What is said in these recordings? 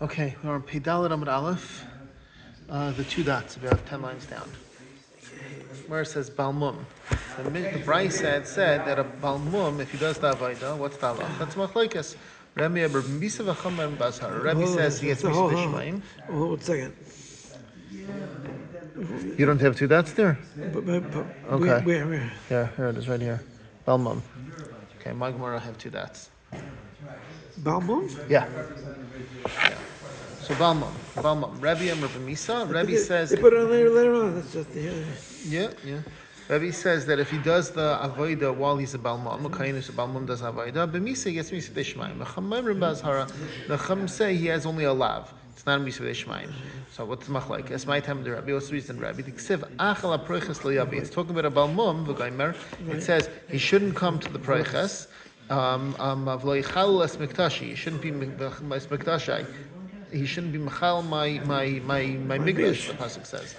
Okay, we're on Peidalet Amud Aleph, the two dots, about 10 lines down. Where it says Balmum. The Bryce said that a Balmum, if he does the Avaida, what's the halach? That's Machlekes. Rabbi says he gets Misa B'Shemaim. Hold on a second. You don't have two dots there? Okay. Where? Here it is, right here. Balmum. Okay, my Gemara have two dots. Balmum? Yeah. So Balmum. Rabbi Amr B'Misa. Rabbi says they put it on later on. That's just the Yeah. Rabbi says that if he does the avodah while he's a balmum, a kain who's a balmum does avodah, b'misa he gets misa d'shmaim. The Chum say he has only a lav. It's not a misa d'shmaim. So what's the machlek? It's my time to Rabbi. What's the reason, Rabbi? It's talking about a balmum. It says he shouldn't come to the proiches. He shouldn't be mikdashai. He shouldn't be mechal my migdash. The pasuk says.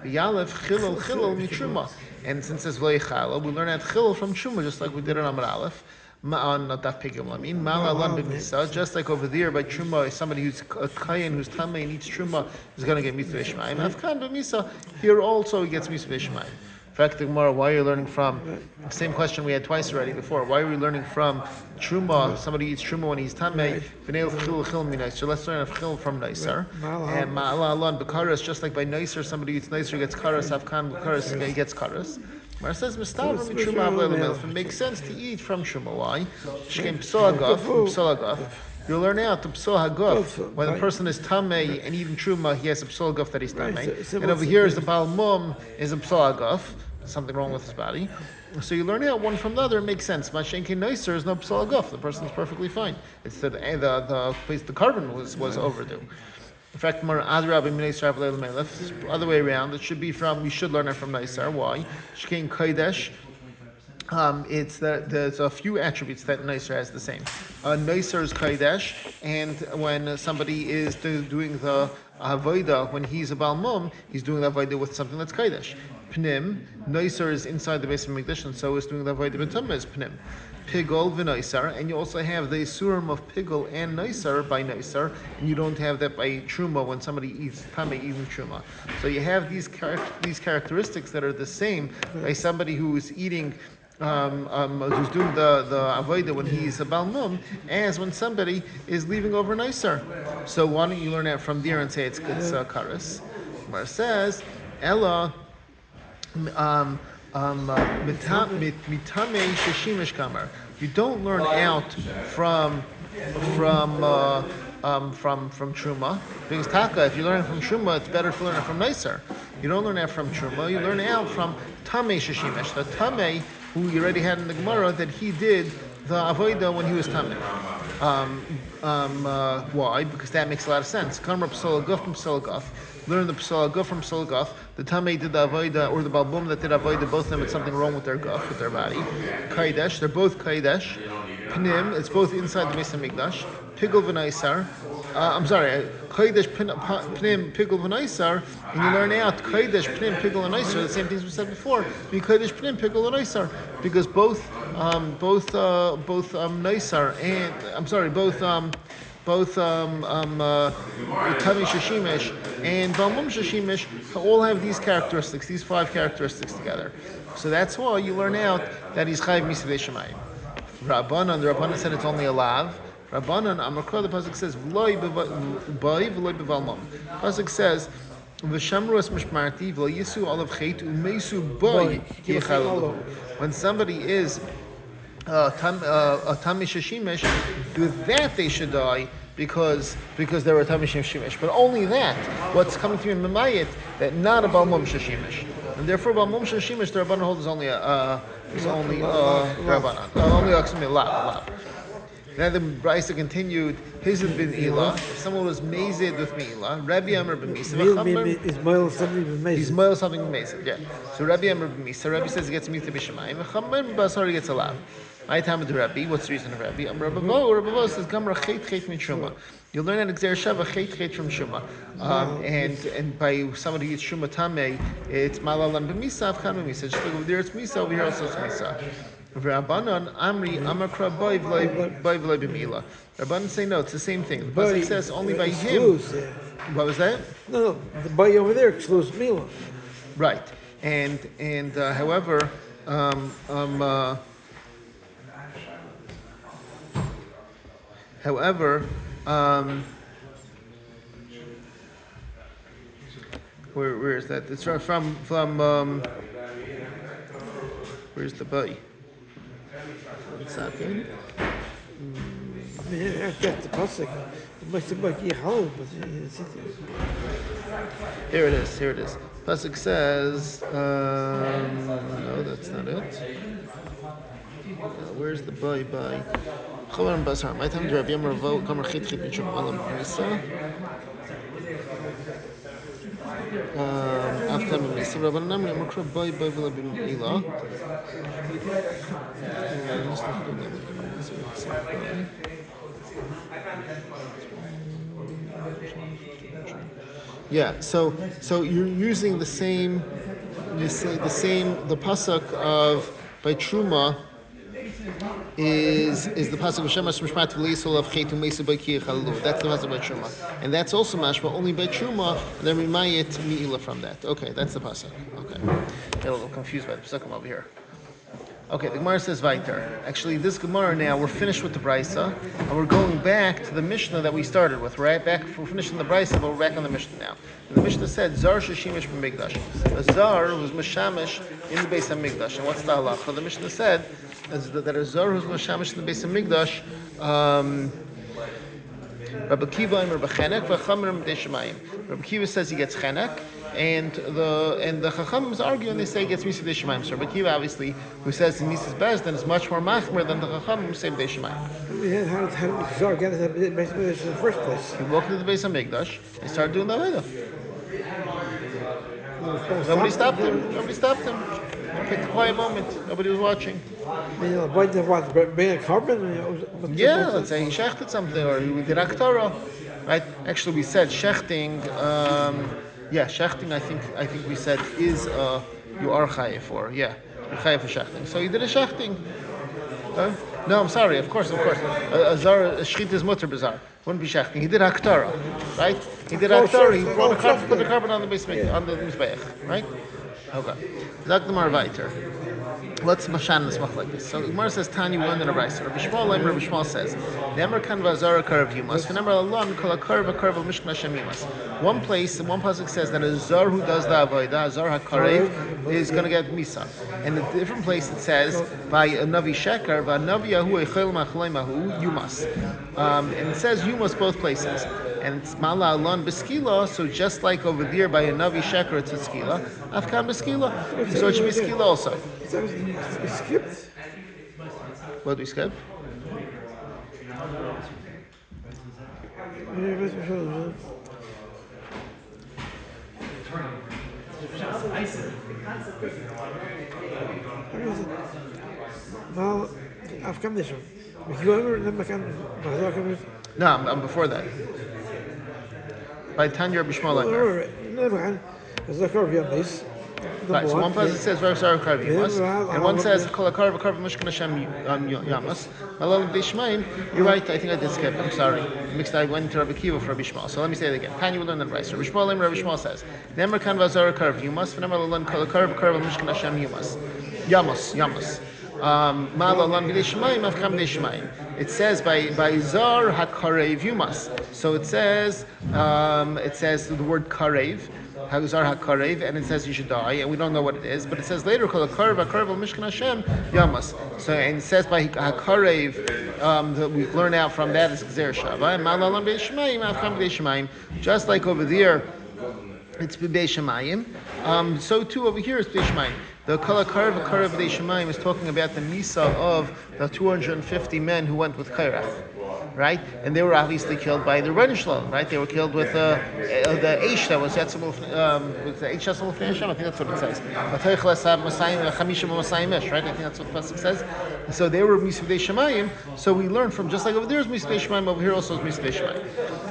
Yalev chilul mitruma, and since it's v'leichalo, we learn that chilul from truma, just like we did on Amud Aleph. Not that pigum. Ma'alan b'misa, just like over there by truma, somebody who's a kayin who's tamei and eats truma is going to get mitzvah shemaim. Afkan b'misa, here also he gets mitzvah shemaim. In fact, the Gemara, why are you learning from the same question we had twice already before? Why are we learning from truma? Somebody eats truma when he's tamei. So let's learn of chil from nicer. And ma'alan b'karas, just like by nicer, somebody eats nicer gets karas. Afkan b'karas he gets karas. Mar says mistav from truma avleil. It makes sense to eat from truma. Why? Shkem p'solagaf. You learn out the p'sol haguf when the person is tamei and even truma, he has a p'sol haguf that he's tamei. And over here is the balmum is a p'sol haguf, something wrong with his body. So you learn out one from the other. It makes sense. Mashenki nicer is no p'sol haguf. The person is perfectly fine. It's the carbon was overdue. In fact, other way around. It should be from. We should learn it from nicer. Why? Shkein kodesh. It's that there's a few attributes that nicer has the same. Nicer is kodesh, and when somebody is doing the avodah, when he's a balmum, he's doing the avodah with something that's kodesh. Pnim, nicer is inside the base of Mikdash, and so is doing the avodah b'tumah is pnim. Pigol v'nicer, and you also have the isurim of pigol and nicer by nicer, and you don't have that by truma when somebody eats tamei even truma. So you have these characteristics that are the same by somebody who is eating. Who's doing the avodah when he's a balmum, as when somebody is leaving over nicer. So why don't you learn that from there and say it's karas? Where it says Ella mitame sheshimish kamar. You don't learn out from truma, because taka, if you learn from truma, it's better to learn it from nicer. You don't learn that from truma. You learn out from tamei sheshimish. The tamei who you already had in the Gemara that he did the avodah when he was tamei. Why? Because that makes a lot of sense. Kamar p'sol haguf from p'sol haguf. Learn the p'sol haguf from p'sol haguf. The tamei did the avodah, or the balbum that did avodah. Both of them had something wrong with their guf, with their body. Kodesh, they're both kodesh. Pnim, it's both inside the Beis Hamikdash. Pigul v'naisar. Kodesh pnim pigul v'naisar, and you learn out Kodesh pnim pigul v'naisar. The same things we said before. Be Kodesh pnim pigul v'naisar, because both naisar and Tami Shashimish and Balmum Shashimish all have these characteristics, these 5 characteristics together. So that's why you learn out that he's Chayiv Misa Shemayim. The Rabbanan said it's only a lav. Rabbanan, Amakra, the pasuk says, V'loi b'valmum. The pasuk says, V'shamru es mishmarti, v'lo yisu olav chet, u'meisu boi yechalahu. When somebody is Tami Shashimish, with that they should die, because they were Tami Shashimish. But only that, what's coming through in Memayit, that not a Balmum Shashimish. And therefore, Balmum Shashimish, the Rabbanan holds is only Rabbanan. Only lav. Then the Brisa continued, his had been Elah. If someone was mazed with Me'ilah, Rabbi Amr b'misa. He's moil something b'mazed, yeah. So Rabbi Amr b'misa, Rabbi says he gets mita b'shemayim, and Chamar b'basar he gets a lav. My time with the Rabbi, what's the reason of Rabbi? Rabbi Bo says, Gamra chet min truma. You'll learn an Gzer Shava chet from Shuma. And by somebody who eats Shuma Tamei, it's Malalan b'misa, Avkan b'misa. Just like over there it's Misa, over here also it's Misa. Rabbanan Amri Amakra Boy V'loi B'Mila. Rabbanan say no, it's the same thing. The pasuk says only by him. Yeah. What was that? No, the boy over there excludes Mila. Right, and however, where is that? It's from where's the boy? One second. I mean, that's the pasuk. It must have been Yehud, but it's Here it is. Pasuk says, no, that's not it. Where's the boy? Chomer Basar. My time to Rabbi Yom Ravo Gomer Chit Mishum Alam Misa. After Misa, Rabbi Namri Mokra Boy V'la B'Mila. Yeah, so you're using the same, the pasuk of by Truma is the pasuk of Shemas Mishmat V'Leisol of Chetu Mesu B'Ki Chalu. That's the pasuk by Truma, and that's also mashma only by Truma. And then Rimayit Mi'ila from that. Okay, that's the pasuk. Okay, got a little confused by the pasukim over here. Okay, the Gemara says Vaiter. Actually, this Gemara now, we're finished with the Brisa, and we're going back to the Mishnah that we started with. We're finishing the Brisa, but we're back on the Mishnah now. And the Mishnah said, Zar Shashimish B'Migdash. A Zar was Mashamish in the base of Migdash. And what's the halacha? The Mishnah said that a Zar who's Mashamish in the base of Migdash, Rabbi Kiva and Rabbi Chenek, V'chamer M'dei Shemayim. Rabbi Kiva says he gets Chenek, and the Chachams argue and they say he gets Misa B'dei Shemayim. So Rabbi Kiva, obviously, who says he Misa's best, then is much more machmer than the Chacham who say B'dei Shemayim. How did Zar get to the base of Migdash in the first place? He walked into the base of Migdash and started doing the Avodah. Nobody stopped him. He picked a quiet moment. Nobody was watching. Bring a carbon? Yeah, let's say he shechted something or he did Aktara. Right? Actually, we said shechting. Shechting. I think we said is you are chayiv for. Yeah, you're chayiv for shechting. So he did a shechting. No, I'm sorry. Of course. A shchit is mutter bizarre. Wouldn't be shechting. He did Aktara, right? He did Aktara. He brought put the carbon on the mizbeach, right? Okay. Zak the Marvaiter. Let's mashan this mach like this. So Gemara says Tanya we learned in a brayso. Rabbi Shmuel says, "Never kan v'azara karav yumas. V'never alon kol karav mishkan Hashem yumas." One pasuk says that a zar who does the avodah, a zar hakarev, is going to get misa. And a different place it says by a navi sheker, v'navi yahu echel machlei mahu yumas. And it says yumas both places. And it's mala alon beskila, so just like over there by a navi sheker it's a skila, afkan beskila, so it should be skila also. We skipped. What do we skip? Well, I've come this one. No, I'm before that. By Tanya Rabbi Shmuel. Right, so one person says Varsar Karv Yamas, and one says Kol Karv Mishkan Hashem Yamas. Malal B'dei Shemayim. You're right. I think I did skip. I'm sorry. I went to Rabbi Kiva for Rabbi Shmuel. So let me say it again. Can you learn the right? So Rabbi Shmuel says, Nemer Kan Varsar Karv Yamas. V'nemer Lalan Kol Karv Mishkan Hashem Yamas. Malal B'dei Shemayim. Avkam B'dei Shemayim. It says by Zar HaKarev Yumas. So it says the word Karev. Zar HaKarev, and it says you should die, and we don't know what it is, but it says later Kol HaKarev Mishkan Hashem Yamas. So and it says by HaKarev that we learn out from that is Gzer Shava and Malalam B'dei Shemayim Avkam B'dei Shemayim. Just like over there, it's B'dei Shemayim. So too over here is B'dei Shemayim. The Kol HaKarev B'dei Shemayim is talking about the Misa of the 250 men who went with Kairach. Right, and they were obviously killed by the Rebbeinu Shalom. Right, they were killed with the Eish that was Yatzimul. With the Eish Yatzimul Fnei Hashem. I think that's what it says. Right, I think that's what the pasuk says. So they were Misa B'dei Shemayim. So we learn from just like over there is Misa B'dei Shemayim, over here also is Misa B'dei Shemayim.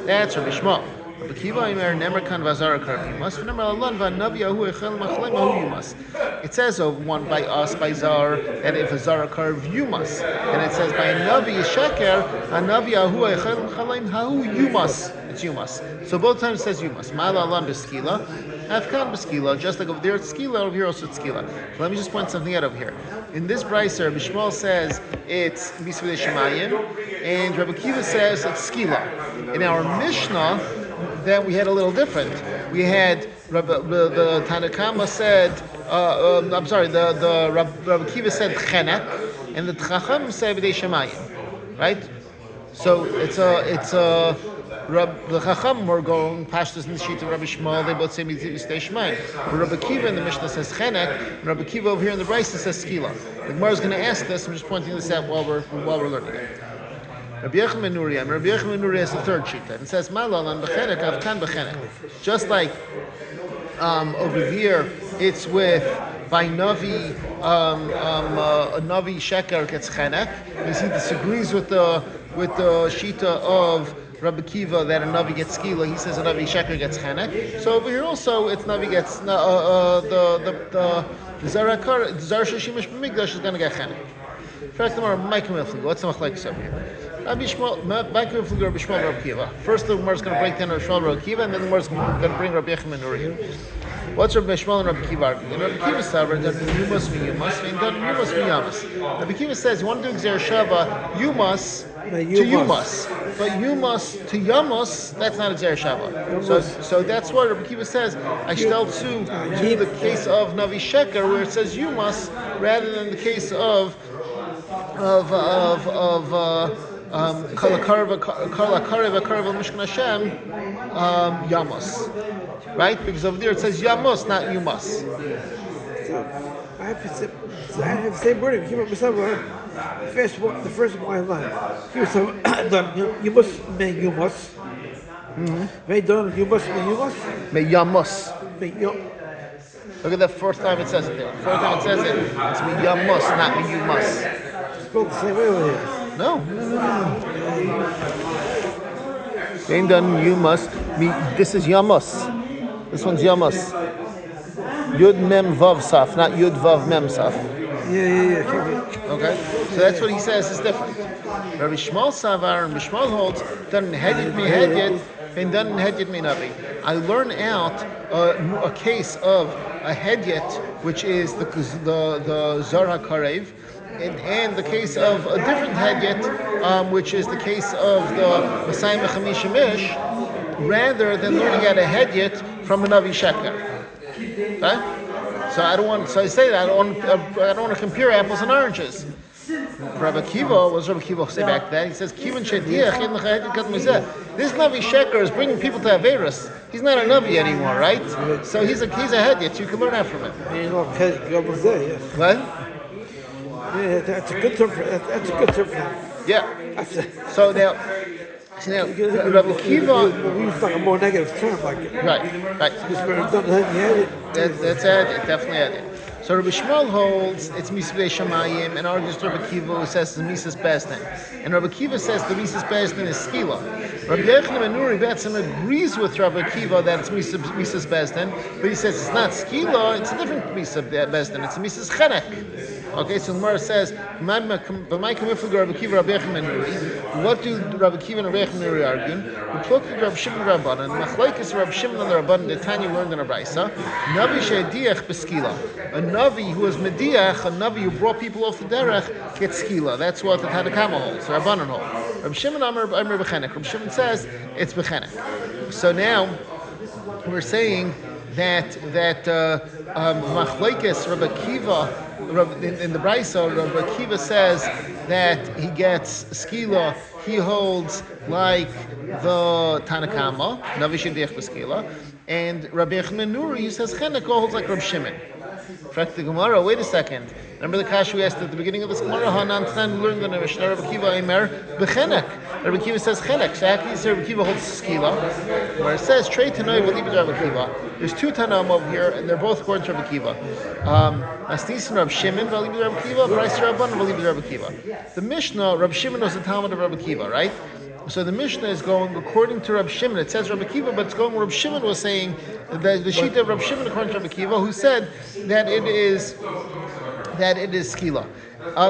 That's Rabbi Shmuel. Rabbi Kiva Imer Nemer Kan Vazara Karav Yumas. V'Nemer Alan V'Navi Ahu Echel Machlem Ahu Yumas. It says of one by us by Zar that if a Zara Karav Yumas, and it says by a Navi Sheker a Navi Ahu Echel Machlem Ahu Yumas. It's Yumas. So both times it says Yumas. Ma'ala Alan B'Skila. Afkan B'Skila. Just like over there it's Skila, over here also it's Skila. So let me just point something out over here. In this brayser, Bishmal says it's Misvei Shemayim, and Rabbi Kiva says it's Skila. In our Mishnah, that we had a little different. We had the Tanakama said, Rabbi Kiva said Chenek, and the Chacham said B'dei Shemayim, right? So it's a the Chacham were going Pashtas in the sheet of Rabbi Shmuel. They both say B'dei Shemayim. But Rabbi Kiva in the Mishnah says Chenek, and Rabbi Kiva over here in the Brisa says Skila. The Gemara is going to ask this. I'm just pointing this out while we're learning it. Rabbi Yechim ben Nuri, and Rabbi Yechim ben Nuri has the third sheet. And it says Malal and B'chenek Avkan B'chenek. Just like over here, it's with by Navi a Navi Sheker gets Chenek. Because he disagrees with the shita of Rabbi Kiva that a Navi gets Skila. He says a Navi Sheker gets Chenek. So over here also, it's Navi gets the Zara Shishimish B'migdash is going to get Chenek. In fact, what's the machlekes over here? Rabbi Shmuel, Rabbi Shmuel, Rabbi Kiva. First, the Gemara is going to break down Rabbi Shmuel, Rabbi Kiva, and then the Gemara is going to bring Rabbi Yechim and Uri. What's Rabbi Shmuel and Rabbi Kiva arguing? Rabbi Kiva says, "You must be Yumas, and then you must be Yamas." Rabbi Kiva says, "You want to do Gzer Shava, Yumas to Yumas, but Yumas to Yamas, that's not a Gzer Shava." So that's why Rabbi Kiva says, "I shall to the case of Navi Sheker, where it says Yumas, rather than the case of Kol HaKarev Mishkan Hashem Yamos," right? Because over there it says Yamos, not Yumas. So I have the same wording. The first one line. You must make Yumas. May done you must make Yumas. May Yamos. May Yom. Look at the first time it says it there. First time it says it, it's me Yamos, not me you must. It's spelled the same way over here. No. Ain't done you must. This is Yamos. This one's Yamos. Yud Mem Vav Saf, not Yud Vav Mem Saf. Yeah. Okay? So that's what he says is different. Rabbi Shmuel Savar and Bishmuel holds, done Hedid me Hedid, and done Hedid me Navi. I learn out a case of a Hedyet, which is the Zara Karev, and the case of a different Hedyet, which is the case of the Masai Mechamish, rather than learning out a Hedyet from a Navi Sheker. Okay? So I say that I don't want to compare apples and oranges. Rabbi Kiva, what does Rabbi Kiva say back to that? He says, This Navi Sheker is bringing people to Averis. He's not a Navi anymore, right? So he's a Hedyet. You can learn that from him. What? Yeah, that's a good term for that. Yeah. So now, Rabbi Kiva, we use like a more negative term, like it. Right. That's added, definitely added. So Rabbi Shmuel holds it's Misvei Shemayim and argues Rabbi Kiva who says the Mises Bezdin. And Rabbi Kiva says the Mises Bezdin is Skila. Rabbi Yechim and Nuri Betzim agrees with Rabbi Kiva that it's Mises Bezdin, but he says it's not Skila, it's a different Mises Bezdin, it's a Mises Chenek. Okay, so the Gemara says, what do Rabbi Kiva and Rabbi Yechim and Nuri argue? We talk to Rabbi Shimon and Rabbanan, Machlekes Rabbi Shimon and the Rabbanan, the Tanya learned in a Brisa, Navi She'ediach B'Skila. A Navi who is Mediach, a Navi who brought people off the derech, gets Skila. That's what the Tanakama holds, the Rabbanan hold. Rabbi Shimon Amar B'Chenek. Rabbi Shimon says it's B'Chenek. So now we're saying that Machlekes Rabbi Kiva in the Brisa, Rabbi Kiva says that he gets Skila. He holds like the Tanakama, Navi Shediach B'Skila, and Rabbi Yechim Nuri he says Chenek holds like Rabbi Shimon. In fact, the Gemara, wait a second. Remember the Kasha we asked at the beginning of this Gemara? Hanan Tnan learned the Mishnah Rabbi Kiva Imer B'Chenek. Rabbi Kiva says Chenek. So actually, Rabbi Kiva holds Skila. Where it says Trei Tanoi V'Libid Rabbi Kiva. There's two Tanam over here, and they're both according to Rabbi Kiva. Asnisin Rabbi Shimon V'Libid Rabbi Kiva, Bryce Rabban V'Libid Rabbi Kiva. The Mishnah, Rabbi Shimon was the Talmud of Rabbi Kiva, right? So the Mishnah is going according to Rab Shimon. It says Rabbi Akiva, but it's going where Rab Shimon was saying, the sheet of Rab Shimon according to Rabbi Akiva, who said that it is skila,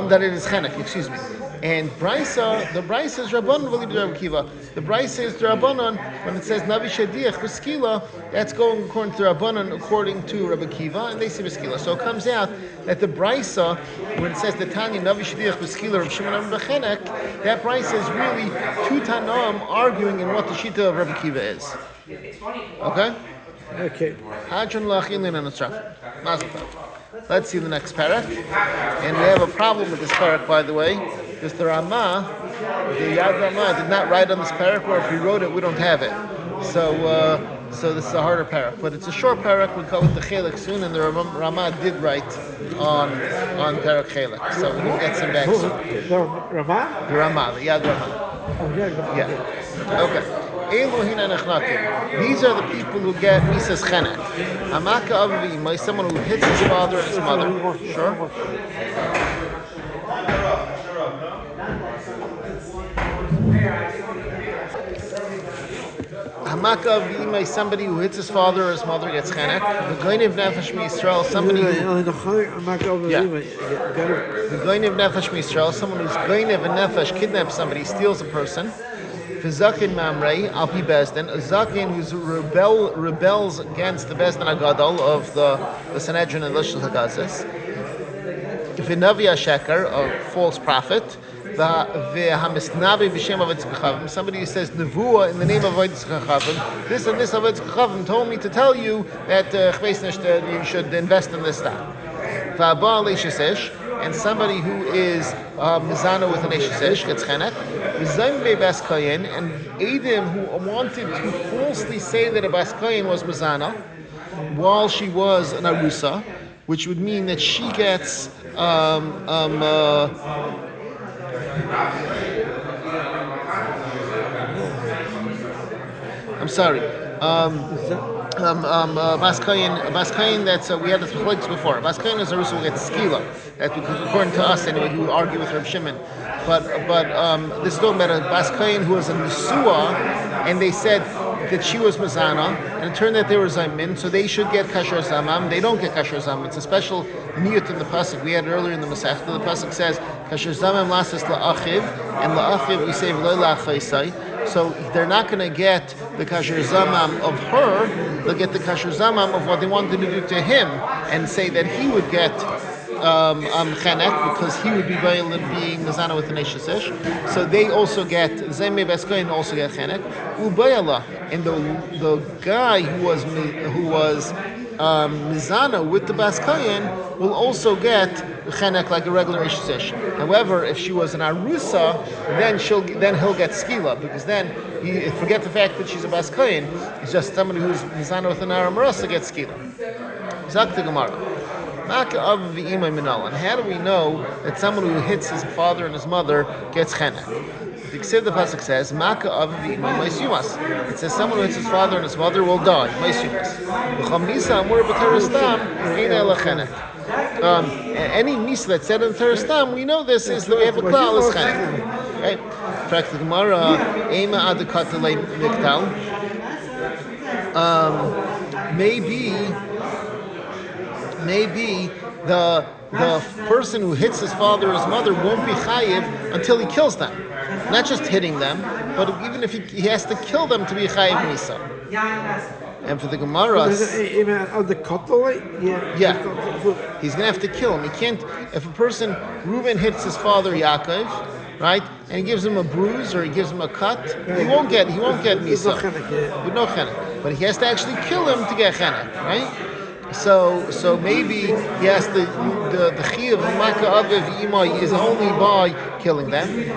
that it is chenek, excuse me. And the Brisa is Rabbanon v'li Rabbi Akiva. The Brisa is the Rabbanon when it says Navi Shadiach v'skila. That's going according to Rabbanon, according to Rabbi Akiva, and they say v'skila. So it comes out that the Brisa, when it says the Tanya Navi Shadiach v'skila Rabbi Shimon v'chenek, that Brisa is really two Tanaim arguing in what the shita of Rabbi Akiva is. Okay. Okay. Hadron la'achilin and atzrafim. Mazel tov. Let's see the next parak. And we have a problem with this parak, by the way, because the Rama, the Yad Rama, did not write on this parak, or if he wrote it, we don't have it. So this is a harder parak. But it's a short parak, we'll call it the Chelek soon, and the Rama did write on parak Chelek. So we'll get some back soon. The Rama? The Rama, the Yad Rama. Oh, yeah. Okay. These are the people who get Misas Chenek. Amaka Avivimai, someone who hits his father and his mother. Sure. Hamaka Avivimai, somebody who hits his father or his mother gets Chenek. The Goynev Nefesh Yisrael, somebody who... The Goynev Nefesh Yisrael, someone who's Goynev and Nefesh, kidnaps somebody, steals a person. Zakin Mamrei, Alpi Bezdin, a Zakin who rebels against the Bezdin Agadol of the Sanhedrin and Lishul Hagazis. V'Navi Sheker, a false prophet. V'Hamisnavi B'Shem Avetz Kachavim, somebody who says Nevuah in the name of Avetz Kachavim. This and this Avetz Kachavim told me to tell you that you should invest in this stock. V'Abba Leishesesh, and somebody who is mizana with an eshesesh gets chenek. V'zaymei baskayin, and Adam who wanted to falsely say that a baskayin was mizana while she was an arusa, which would mean that she gets Baskayin, that's we had the chloiks before. Baskayin is a Rusa who gets skila. That because according to us anyway, who argue with Reb Shimon. But this is talking about a Baskayin who was a Nesua, and they said that she was Mazana, and it turned out they were Zaymin, so they should get Kasher Zamam. They don't get Kasher Zamam. It's a special niyut in the pasuk. We had earlier in the Masechta. The pasuk says Kasher Zamam lasas la'achiv, and la'achiv we say v'lo la'achaisai. So they're not going to get the kasher zamam of her. They'll get the kasher zamam of what they wanted to do to him, and say that he would get chenek because he would be being mizana with an eshesesh. So they also get zemei beskoyin also get chenek ubayala, and the guy who was mizana with the baskayin will also get chenek like a regular eshesesh. However, if she was an arusa, then he'll get skila, because then forget the fact that she's a baskayin. It's just somebody who's mizana with an aramarasa gets skila. Zakta Gemara. And how do we know that someone who hits his father and his mother gets chenek? The pasuk says, it says someone who hits his father and his mother will die. Any misa that's said in Terestam, we know this is that we have a klal is chenek. Right? In fact, the Gemara, Ema adekatale miktal. Maybe the person who hits his father or his mother won't be chayiv until he kills them. Not just hitting them, but even if he has to kill them to be chayiv misa. And for the Gemara, he's going to have to kill him. He can't. If a person, Reuben hits his father Yaakov, right, and he gives him a bruise or he gives him a cut, he won't get misa with no chenek. But he has to actually kill him to get chenek, right? So maybe yes, the chi of Maka Aviv Imai is only by killing them. You're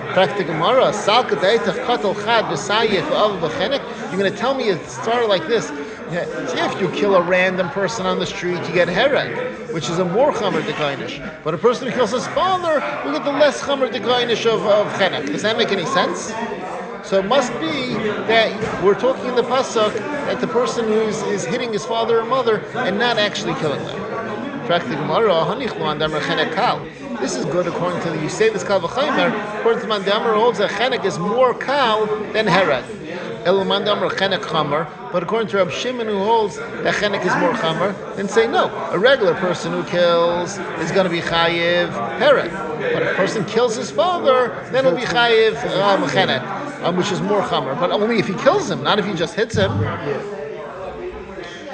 going to tell me it started like this. If you kill a random person on the street, you get hereg, which is a more chamer dekainish. But a person who kills his father will get the less chamer dekainish of chenek. Does that make any sense? So it must be that we're talking in the pasuk that the person who is hitting his father or mother and not actually killing them. This is good according to you say this Kal V'Chaimer. According to Man Damar holds that Chenek is more Kal than Herod. Man Damar Chenek Chamer. But according to Rab Shimon, who holds that Chenek is more Chamer, then say no. A regular person who kills is going to be Chayiv Herod. But if a person kills his father, then he'll be Chayiv Chenek, which is more Chamer. But only if he kills him, not if he just hits him.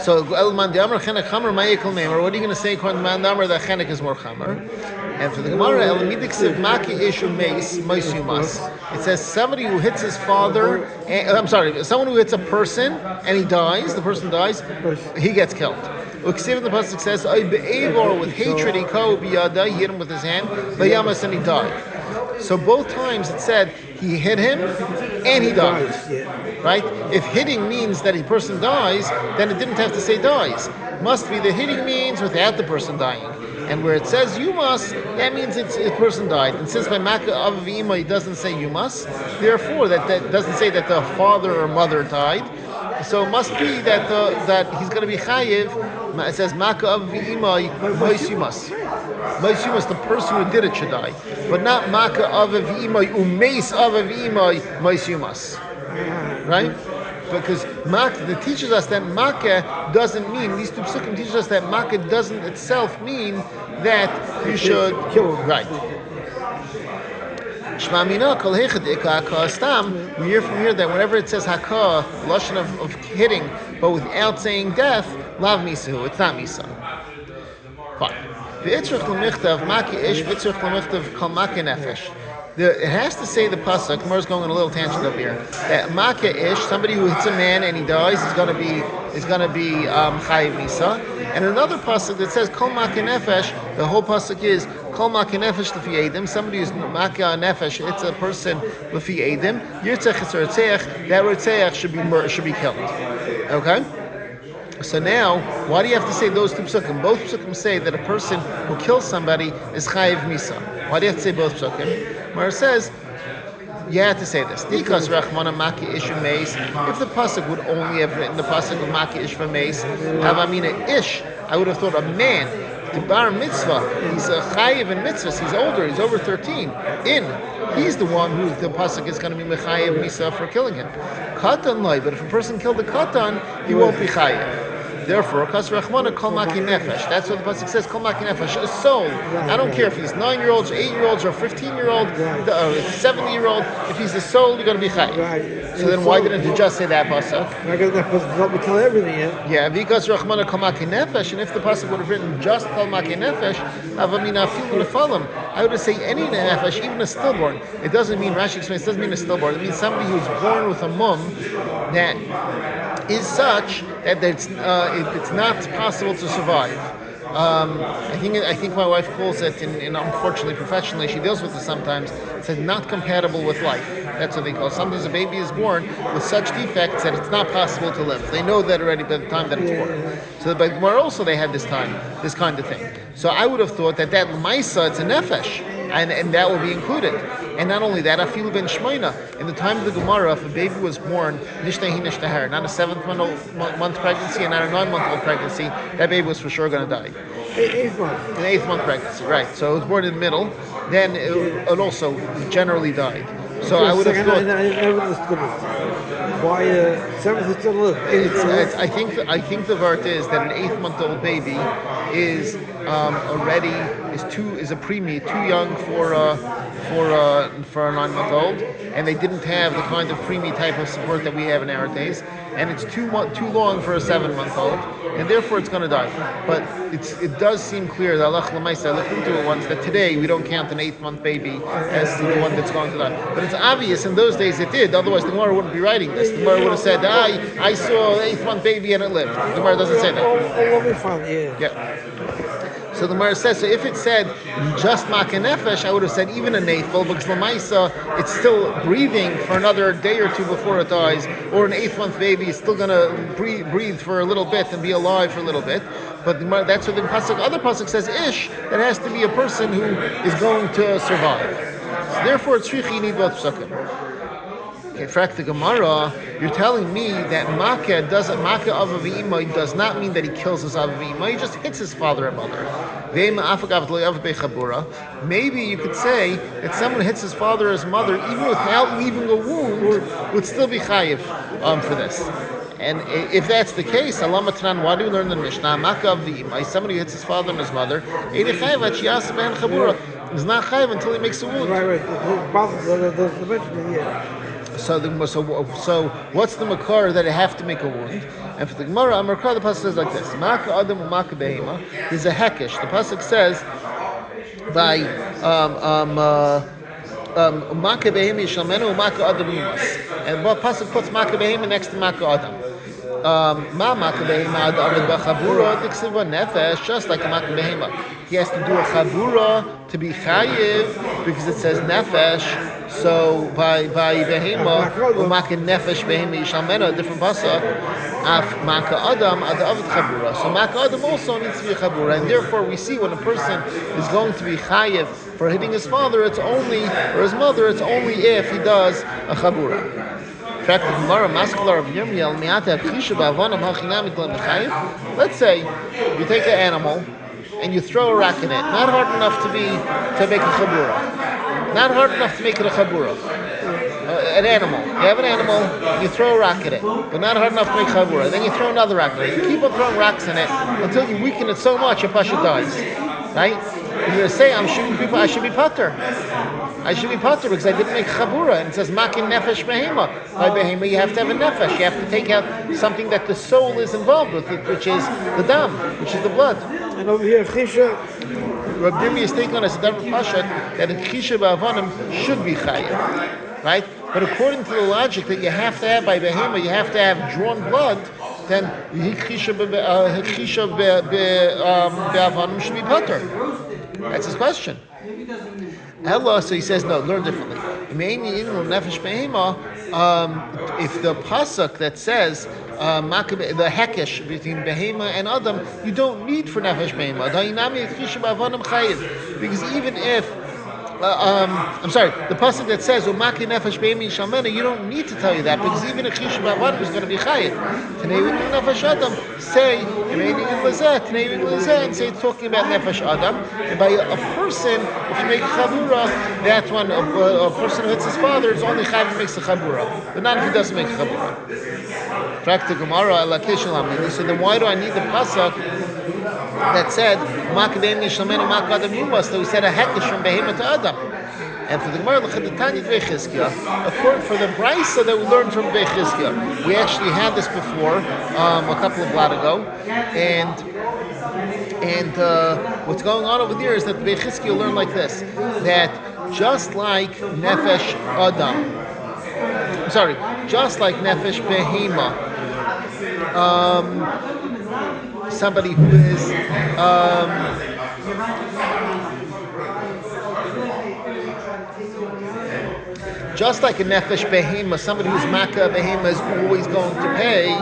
So, what are you going to say according to Man Damar that Chenek is more Chamer? And for the Gemara, it says somebody who hits his father, someone who hits a person and he dies, the person dies, he gets killed. The pasuk says, with hatred he hit him with his hand, and he died. So both times it said he hit him and he died. Right? If hitting means that a person dies, then it didn't have to say dies. Must be the hitting means without the person dying. And where it says you must, that means it's a person died. And since by Makkah of Ima it doesn't say you must, therefore that doesn't say that the father or mother died. So it must be that he's going to be chayiv. It says Makkah of Ima moisumas. Moisumas, the person who did it should die, but not Makkah of Ima umeis of Ima moisumas. Right? Because that teaches us that Makkah doesn't mean, these two psukim teaches us that Makkah doesn't itself mean that you should kill. Right. We hear from here that whenever it says haka, lashon of hitting, but without saying death, lav misahu, it's not misa. Fine. It has to say the pasuk. Gemara's going on a little tangent up here. That Makkah ish, somebody who hits a man and he dies, is going to be chayiv misa. And another pasuk that says kol Makkah nefesh. The whole pasuk is kol Makkah nefesh lefi edim. Somebody who's Makkah nefesh, it's a person lefi edim. Yirtzech is ritzeach. That ritzeach should be killed. Okay. So now, why do you have to say those two psukim? Both psukim say that a person who kills somebody is chayiv misa. Why do you have to say both psukim? Where it says, you have to say this. Because Rachmana Maki Ish Meis, if the pasuk would only have written the pasuk of Maki Ish Meis, Avamina Ish, I would have thought a man, the bar mitzvah, he's a chayiv in mitzvahs, he's older, he's over 13. He's the one who the pasuk is going to be mechayiv misa for killing him. Katan loy, but if a person killed a katan, he won't be chayiv. Therefore, kas rachmana kol maki nefesh. That's what the pasuk says. Kol maki nefesh, a soul. I don't care if he's 9-year-olds, or 8-year-olds, or 15-year-old, 70-year-old. If he's a soul, you're going to be chayiv. So then, why didn't you just say that pasuk? Because that pasuk helped me tell everything. Yeah, because rachmana kol maki nefesh, and if the pasuk would have written just kol maki nefesh, avamina afilu lefalim, I would have said any nefesh, even a stillborn. It doesn't mean Rashi explains. It doesn't mean a stillborn. It means somebody who's born with a mum that is such that it's not possible to survive. I think my wife calls it, in unfortunately professionally, she deals with it sometimes. It says not compatible with life. That's what they call it. Sometimes a baby is born with such defects that it's not possible to live. They know that already by the time that it's born. So by Gemara also they had this kind of thing. So I would have thought that Maisa, it's a nefesh. And that will be included. And not only that, afilu ben shmeina. In the time of the Gemara, if a baby was born, nishtahi nishtahar, not a 7th month pregnancy and not a 9-month-old pregnancy, that baby was for sure going to die. 8th month. An 8th month pregnancy, right. So it was born in the middle, then it also generally died. So I would have thought... Why 7th is still live? I think the vart is that an 8-month-old baby is already is a preemie, too young for a 9-month-old, and they didn't have the kind of preemie type of support that we have nowadays, and it's too long for a 7-month-old, and therefore it's going to die. But it does seem clear that Allah Lamaisa, I looked into it once, that today we don't count an 8th-month baby as the one that's going to die. But it's obvious in those days it did. Otherwise the Gemara wouldn't be writing this. The Gemara would have said, I saw an 8th-month baby and it lived. The Gemara doesn't say that. Yeah. So the Gemara says, so if it said just Makkah nefesh, I would have said even a neifel, because Lamaisa, it's still breathing for another day or two before it dies, or an 8th-month baby is still going to breathe for a little bit and be alive for a little bit. But that's what the other pasuk says, ish, that has to be a person who is going to survive. So therefore, it's shrichi, you need both psukim. Okay, frak the Gemara, you're telling me that Maka of Avivimai does not mean that he kills his Avivimai, he just hits his father and mother. Maybe you could say that someone hits his father or his mother even without leaving a wound would still be chayiv for this. And if that's the case, Alamatran, why do we learn the Mishnah? Maka of somebody who hits his father and his mother, is not chayiv until he makes a wound. Right. The Benjamin, yeah. So what's the makar that I have to make a wound? And for the Gemara, the pasuk says like this: Maka adam u'maka behema is a hekesh. The pasuk says by u'maka behema yishalmenu u'maka adam yumas, and the pasuk puts maka behema next to maka adam. Ma maka behema ad avid b'chabura diksiva nefesh, just like a maka behema. He has to do a chabura to be chayiv because it says nefesh. So by behema, umaka nefesh behema yishalmena, a different pasuk, af maka adam ad avid chabura. So maka adam also needs to be a chabura, and therefore we see when a person is going to be chayiv for hitting his father, it's only or his mother, it's only if he does a chabura. Let's say you take an animal and you throw a rock in it, not hard enough to make a chabura. Not hard enough to make it a chabura. An animal. You have an animal, you throw a rock at it, but not hard enough to make chabura. Then you throw another rock at it. You keep on throwing rocks in it until you weaken it so much your pasha dies. Right? You're going to say, I'm shooting people, I should be pater. I should be pater because I didn't make chabura. And it says, makin nefesh behema. By behema, you have to have a nefesh. You have to take out something that the soul is involved with, which is the dam, which is the blood. And over here, chisha. Rabbi Yirmi is taking on as a double pashat that a chisha ba'avanim should be chayiv, right? But according to the logic that you have to have by behema, you have to have drawn blood, then chisha ba'avanim should be pater. That's his question. Hello, so he says no. Learn differently. If the pasuk that says the hekesh between behema and adam, you don't need for nefesh behema. Because even if I'm sorry, the pasuk that says umaki nefesh behema yishalmena, you don't need to tell you that because even a chisha b'avanim is going to be chayiv. Today we do nefesh adam. Say and say it's talking about nefesh adam. And by a person, if you make chabura, that's when a person who hits his father, it's only chayiv who makes the chabura, but not if he doesn't make a chabura. Practical Gemara ala kishalam. So then why do I need the pasuk that said mak behema yishalmenu mak adam yumas? So we said a hekesh from behema to adam. And for the Gemara, according for the brisa that we learned from Bechizkiah, we actually had this before a couple of blot ago, and what's going on over there is that Bechizkiah learned like this, that just like nefesh adam, just like nefesh behema, somebody who is just like a nefesh behema, somebody who's makkah behema is always going to pay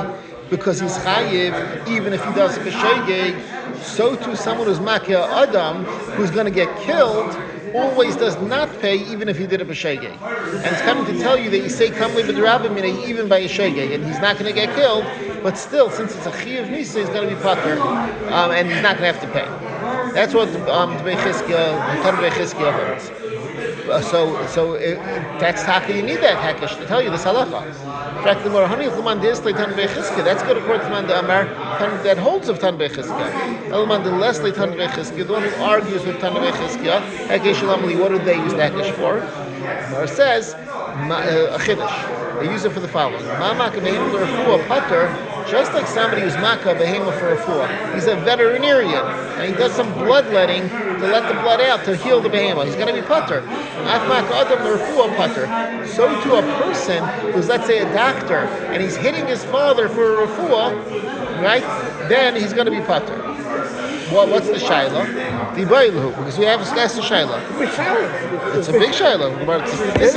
because he's chayiv, even if he does a b'shegeg. So too, someone who's makkah adam, who's going to get killed, always does not pay, even if he did a b'shegeg. And it's coming to tell you that you say kamli b'drabim even by a shegeg, and he's not going to get killed, but still, since it's a chiyuv misa, he's going to be pater, and he's not going to have to pay. That's what the Bechizkiah holds. So that's how you need that hekesh to tell you this halacha. In fact, the more that's good according to the Amar that holds of Tan Bechizkiah. The Leslie Tan Bechizkiah, the one who argues with Tan Bechizkiah, hekesh lamli. What do they use the hekesh for? Amar says a chiddush. They use it for the following: just like somebody who's makkah behema for a refuah, he's a veterinarian and he does some bloodletting to let the blood out to heal the behema. He's going to be pater. So to a person who's, let's say, a doctor and he's hitting his father for a refuah, right? Then he's going to be pater. What's the shaila? The bailu, because we have a shaila. Big shaila. It's a big shaila. What is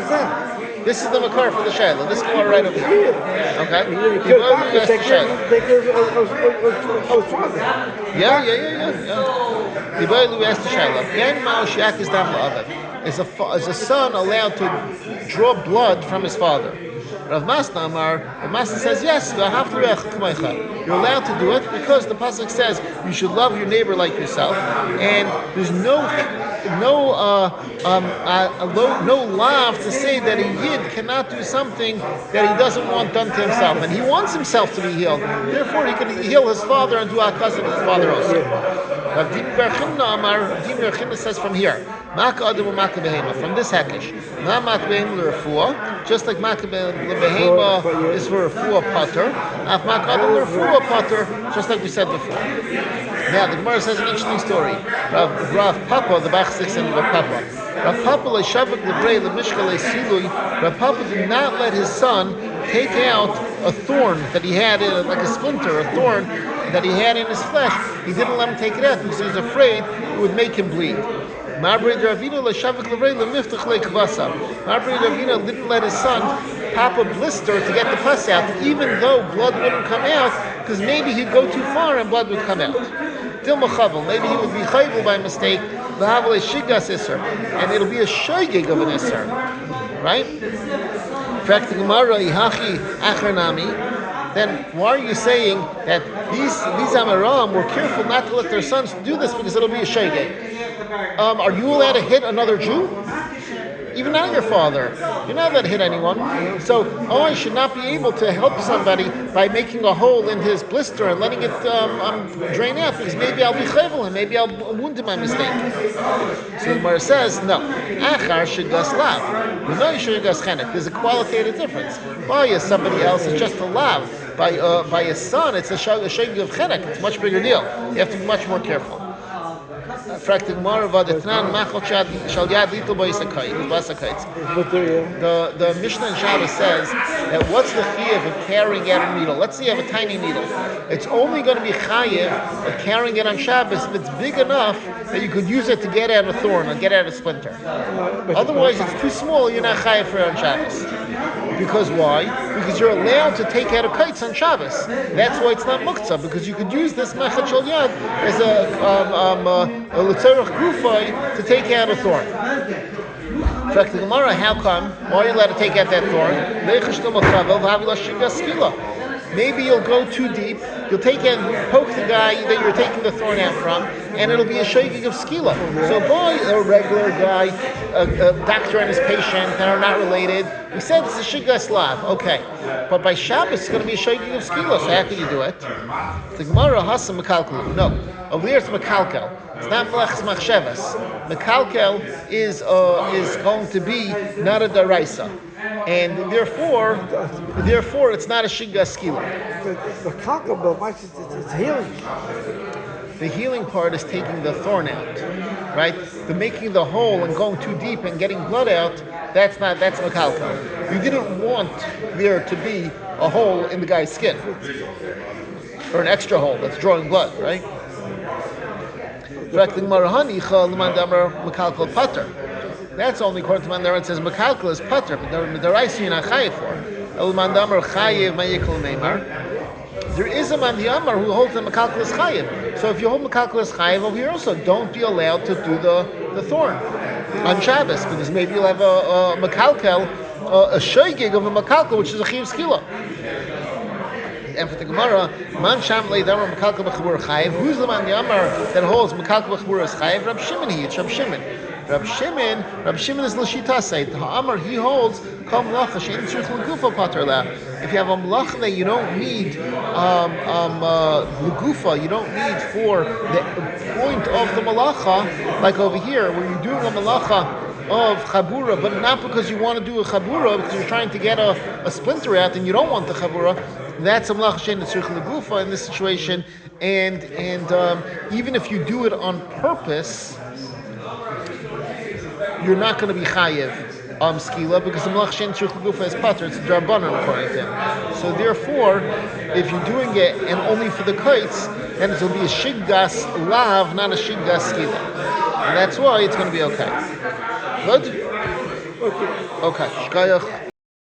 that? This is the makar for the Shaila. This Gemara right over here. Okay? Because take care of his father. Yeah. The Bailu asked the Shaila. Ben Ma'osh Yakis Dam La'aviv. Is a son allowed to draw blood from his father? Rav Masna says yes. You're allowed to do it because the pasuk says you should love your neighbor like yourself, and there's no lav to say that a yid cannot do something that he doesn't want done to himself, and he wants himself to be healed. Therefore, he can heal his father and do akas of his father also. Rav Din Bar Chimna says from here. From this hakish, just like behema is for refuah pater, just like we said before. Now the Gemara says an interesting story. Rav Papa, the Bach 6 and Rav Papa. Rav Papa did not let his son take out a thorn that he had, like a splinter, a thorn that he had in his flesh. He didn't let him take it out because he was afraid it would make him bleed. Marbri Ravina didn't let his son pop a blister to get the pus out, even though blood wouldn't come out, because maybe he'd go too far and blood would come out. Maybe he would be chayvel by mistake, and it'll be a shoygig of an isser, right? Then why are you saying that these Amaram were careful not to let their sons do this because it'll be a shoygig? Are you allowed to hit another Jew? Even not your father. You're not allowed to hit anyone. So I should not be able to help somebody by making a hole in his blister and letting it drain out because maybe I'll be chayvel and maybe I'll wound him by mistake. So the Gemara says, no. Achar shigas lav. We know you should shigas chenek. There's a qualitative difference. By somebody else, it's just a lav. By a son, it's a shayg of chenek. It's a much bigger deal. You have to be much more careful. The Mishnah in Shabbos says that what's the chiyuv of carrying out a needle? Let's say you have a tiny needle. It's only going to be chayiv of carrying it on Shabbos if it's big enough that you could use it to get out a thorn or get out a splinter. Otherwise, it's too small, you're not chayiv for it on Shabbos. Because why? Because you're allowed to take out a kites on Shabbos. That's why it's not muktzah, because you could use this mechat shel yad as a l'tzorach grufay to take out a thorn. In fact, the Gemara, how come? Why are you allowed to take out that thorn? Maybe you'll go too deep. You'll poke the guy that you're taking the thorn out from, and it'll be a shaking of skila. So by a regular guy, a doctor and his patient that are not related, we said it's a shigas lav. Okay. But by Shabbos, it's going to be a shaking of skila. So how can you do it? The Gemara hasa mekalkel. No. Over here it's mekalkel. It's not melechas machshavas. Mekalkel is going to be not a daraisa. And therefore, it's not a shigas skila. It's healing. The healing part is taking the thorn out, right? The making the hole and going too deep and getting blood out, that's mekalkel. You didn't want there to be a hole in the guy's skin, or an extra hole that's drawing blood, right? That's only according to Mandamar. It says mekalkel is pater, but the rice you're not chayiv for. There is a Mandamar who holds that mekalkel is chayiv. So if you hold mekalkel is chayiv over here also, don't be allowed to do the thorn on Shabbos because maybe you'll have a mekalkel, a shoygig of a mekalkel, which is a chayiv skila. And for the Gemara, man sham leidamar mekalkel b'chabur chayiv. Who's the Mandamar that holds mekalkel b'chabur is chayiv? Rab Shimon. It's Rab Shimon. Rab Shimon is l'shita say. The Amar he holds kol melacha she'en tzurich l'gufa pater la. If you have a melacha that you don't need l'gufa, you don't need for the point of the melacha, like over here where you're doing a melacha of chabura, but not because you want to do a chabura, because you're trying to get a splinter out and you don't want the chabura. That's a melacha she'en tzurich l'gufa in this situation, and even if you do it on purpose, you're not going to be chayiv skila because the melach shein tzurich l'gufa is pater. It's a drabanan according to him. So therefore, if you're doing it and only for the kites, then it will be a shiggas lav, not a shiggas skila, and that's why it's going to be okay. Good. Okay. Shkayach.